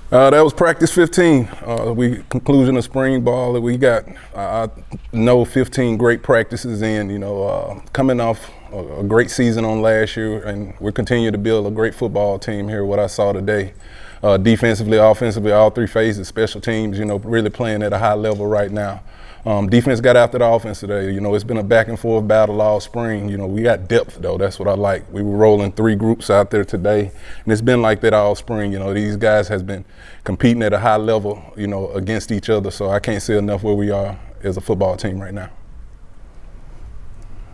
That was practice 15. We conclusion of spring ball that we got. I know 15 great practices in. Coming off a great season on last year, and we're continuing to build a great football team here. What I saw today, defensively, offensively, all three phases, special teams. Really playing at a high level right now. Defense got after the offense today. It's been a back and forth battle all spring. We got depth though. That's what I like. We were rolling three groups out there today, and it's been like that all spring. These guys has been competing at a high level, against each other. So I can't say enough where we are as a football team right now.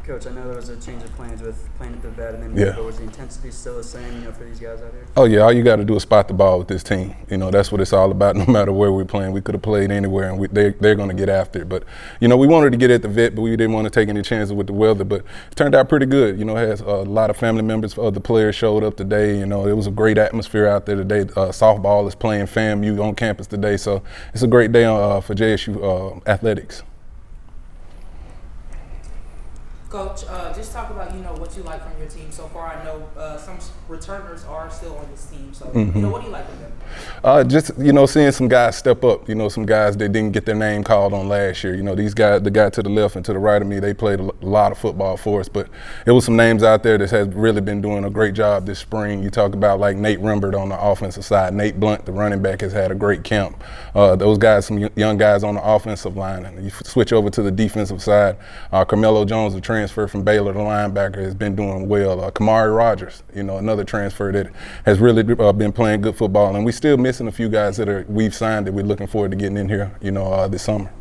Coach, I know there was a change of plans with playing at the vet, and then but was the intensity still the same, for these guys out here? Oh yeah, all you got to do is spot the ball with this team. That's what it's all about. No matter where we're playing, we could have played anywhere, and they're going to get after it. But we wanted to get at the vet, but we didn't want to take any chances with the weather. But it turned out pretty good. Has a lot of family members of the players showed up today. It was a great atmosphere out there today. Softball is playing FAMU on campus today, so it's a great day for JSU athletics. Coach, just talk about, what you like from your team so far. I know some returners are still on this team, so, what do you like from them? Just, seeing some guys step up, some guys that didn't get their name called on last year. These guys, the guy to the left and to the right of me, they played a lot of football for us, but it was some names out there that has really been doing a great job this spring. You talk about like Nate Rembert on the offensive side. Nate Blunt, the running back, has had a great camp. Those guys, some young guys on the offensive line. And you switch over to the defensive side. Carmelo Jones, the transfer from Baylor, the linebacker, has been doing well. Kamari Rogers, another transfer that has really been playing good football. And we're still missing a few guys that we've signed that we're looking forward to getting in here, this summer.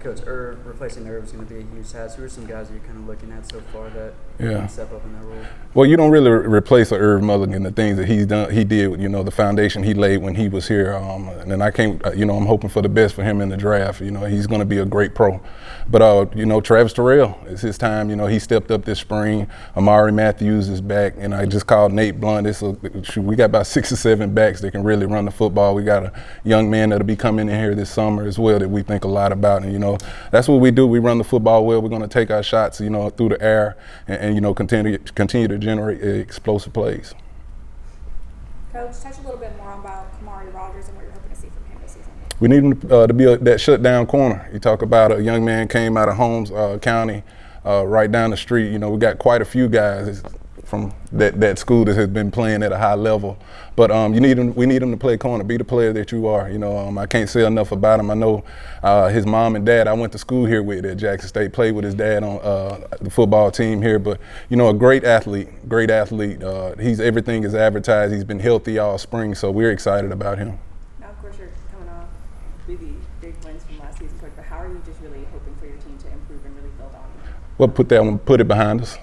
Coach, replacing Irv is going to be a huge task. Who are some guys that you're kind of looking at so far that can step up in that role? Well, you don't really replace a Irv Mulligan, the things that he did, the foundation he laid when he was here. And I can't, I'm hoping for the best for him in the draft. He's going to be a great pro. But, Travis Terrell, it's his time. He stepped up this spring. Amari Matthews is back. And I just called Nate Blunt. We got about 6 or 7 backs that can really run the football. We got a young man that'll be coming in here this summer as well that we think a lot about. And, that's what we do. We run the football well. We're going to take our shots, through the air and continue to generate explosive plays. Coach, touch a little bit more about Kamari Rogers and what you're hoping to see from him this season. We need him to be that shutdown corner. You talk about a young man came out of Holmes County, right down the street. We got quite a few guys from that school that has been playing at a high level. But we need him to play corner, be the player that you are. I can't say enough about him. I know his mom and dad, I went to school here with at Jackson State, played with his dad on the football team here. But, a great athlete. Everything is advertised. He's been healthy all spring, so we're excited about him. Now, of course, you're coming off really big wins from last season, Coach, but how are you just really hoping for your team to improve and really build on it? Well, put it behind us.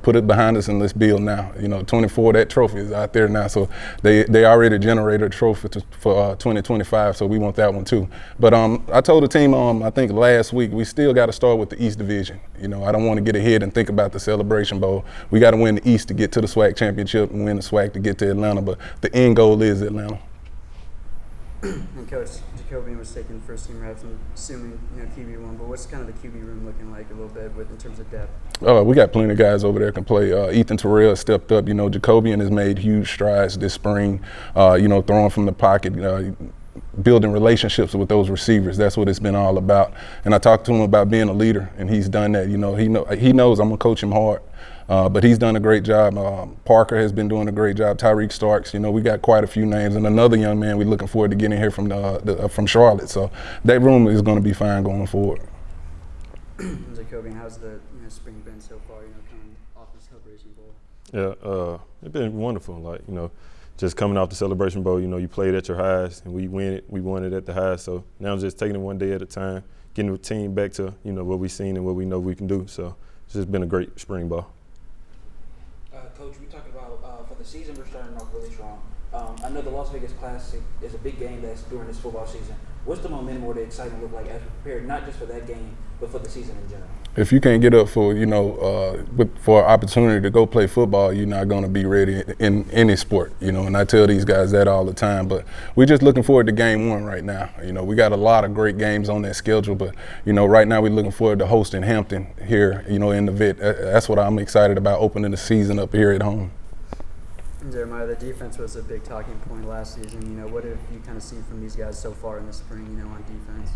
Put it behind us and let's build now. 24, that trophy is out there now. So they already generated a trophy for 2025, so we want that one too. But I told the team, I think last week, we still got to start with the East Division. I don't want to get ahead and think about the Celebration Bowl. We got to win the East to get to the SWAC championship and win the SWAC to get to Atlanta. But the end goal is Atlanta. And Coach, Jacobian was taking first-team reps, I'm assuming QB1, but what's kind of the QB room looking like a little bit in terms of depth? We got plenty of guys over there can play. Ethan Terrell stepped up. Jacobian has made huge strides this spring, throwing from the pocket, building relationships with those receivers. That's what it's been all about. And I talked to him about being a leader, and he's done that. He knows I'm going to coach him hard. But he's done a great job. Parker has been doing a great job. Tyreek Starks, we got quite a few names, and another young man we're looking forward to getting here from Charlotte. So that room is going to be fine going forward. Jacoby, how's the spring been so far? Coming off the Celebration Bowl. Yeah, it's been wonderful. Just coming off the Celebration Bowl, you played at your highest, and we won it at the highest. So now just taking it one day at a time, getting the team back to what we've seen and what we know we can do. So it's just been a great spring ball. Coach, we talked about for the season we're starting off really strong. I know the Las Vegas Classic is a big game that's during this football season. What's the momentum or the excitement look like as prepared, not just for that game, but for the season in general? If you can't get up for, for an opportunity to go play football, you're not going to be ready in any sport, and I tell these guys that all the time. But we're just looking forward to game one right now. We got a lot of great games on that schedule, but, right now we're looking forward to hosting Hampton here, in the Vet. That's what I'm excited about, opening the season up here at home. Jeremiah, the defense was a big talking point last season. You know, what have you kind of seen from these guys so far in the spring, you know, on defense?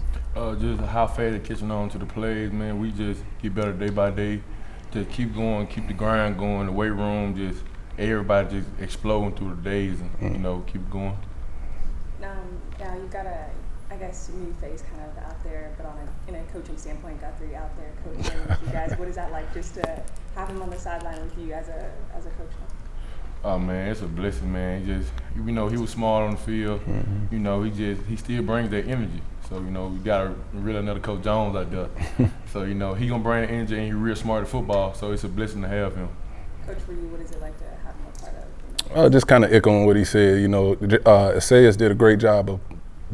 Just how fast they're catching on to the plays, man. We just get better day by day. Just keep going, keep the grind going. The weight room, just everybody just exploding through the days, and you know, keep going. Now you've got a, I guess, new face kind of out there, but in a coaching standpoint, Guthrie out there coaching with you guys. What is that like, just to have him on the sideline with you as a coach now? Oh man, it's a blessing, man. He just, you know, he was smart on the field. You know, he still brings that energy. So you know, we got really another Coach Jones out there. So you know, he gonna bring the energy, and he's real smart at football. So it's a blessing to have him. Coach, for you, what is it like to have him a part of? You know? Just kind of echoing what he said. You know, Isaias did a great job of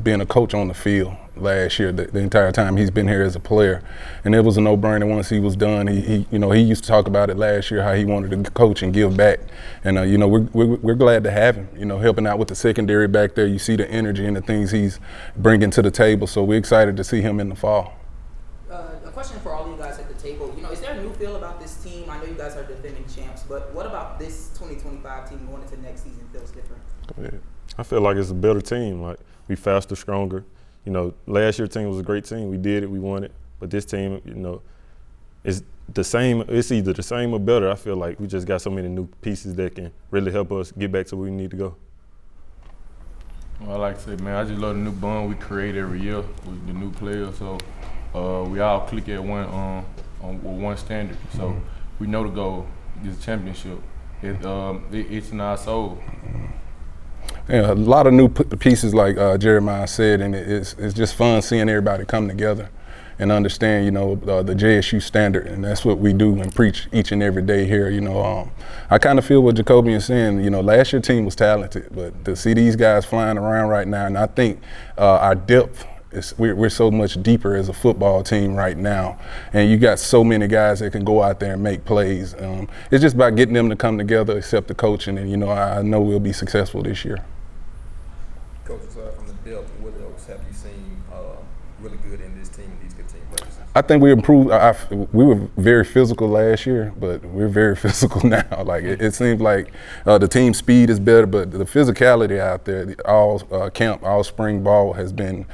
being a coach on the field last year, the entire time he's been here as a player, and it was a no-brainer once he was done. He used to talk about it last year how he wanted to coach and give back, and you know, we're glad to have him. You know, helping out with the secondary back there. You see the energy and the things he's bringing to the table. So we're excited to see him in the fall. A question for all of you guys at the table. You know, is there a new feel about this team? I know you guys are defending champs, but what about this 2025 team going into next season feels different? Yeah. I feel like it's a better team. Like, we faster, stronger. You know, last year's team was a great team. We did it, we won it. But this team, you know, is the same. It's either the same or better. I feel like we just got so many new pieces that can really help us get back to where we need to go. Well, I like to say, man, I just love the new bond we create every year with the new players. So we all click at one standard. So we know the goal is championship. It's in our soul. Yeah, a lot of new pieces, like Jeremiah said, and it's just fun seeing everybody come together and understand, you know, the JSU standard, and that's what we do and preach each and every day here. You know, I kind of feel what Jacoby is saying. You know, last year's team was talented, but to see these guys flying around right now, and I think our depth we're so much deeper as a football team right now, and you got so many guys that can go out there and make plays. It's just about getting them to come together, accept the coaching, and you know, I know we'll be successful this year. Coach, from the depth, what else have you seen really good in this team, in these 15 practices? I think we improved. We were very physical last year, but we're very physical now. Like it seems like the team speed is better, but the physicality out there, all spring ball has been,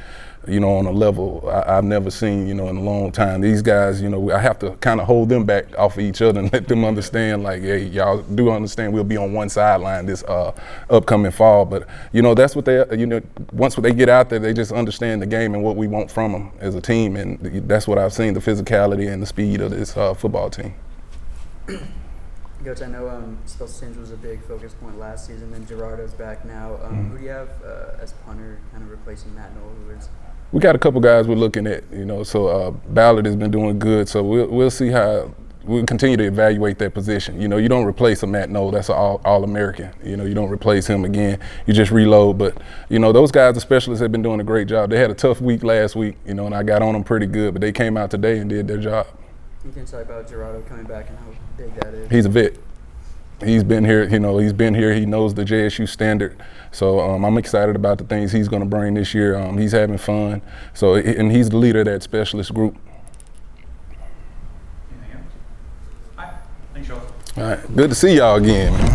you know, on a level I've never seen, you know, in a long time. These guys, you know, I have to kind of hold them back off of each other and let them understand, like, hey, y'all do understand we'll be on one sideline this upcoming fall. But, you know, that's what they, you know, once they get out there, they just understand the game and what we want from them as a team. And that's what I've seen, the physicality and the speed of this football team. Coach, I know Special Teams was a big focus point last season, and Gerardo's back now. Who do you have as punter kind of replacing Matt Knoll, who is? We got a couple guys we're looking at, you know, so Ballard has been doing good, so we'll see how we'll continue to evaluate that position. You know, you don't replace a Matt Knoll, that's an all-American. You know, you don't replace him again, you just reload. But, you know, those guys, the specialists, have been doing a great job. They had a tough week last week, you know, and I got on them pretty good, but they came out today and did their job. You can talk about Gerardo coming back and how big that is. He's a vet. He's been here, you know, he knows the JSU standard. So I'm excited about the things he's going to bring this year. He's having fun. So, and he's the leader of that specialist group. Anything else? All right. Thanks, y'all. All right. Good to see y'all again, man.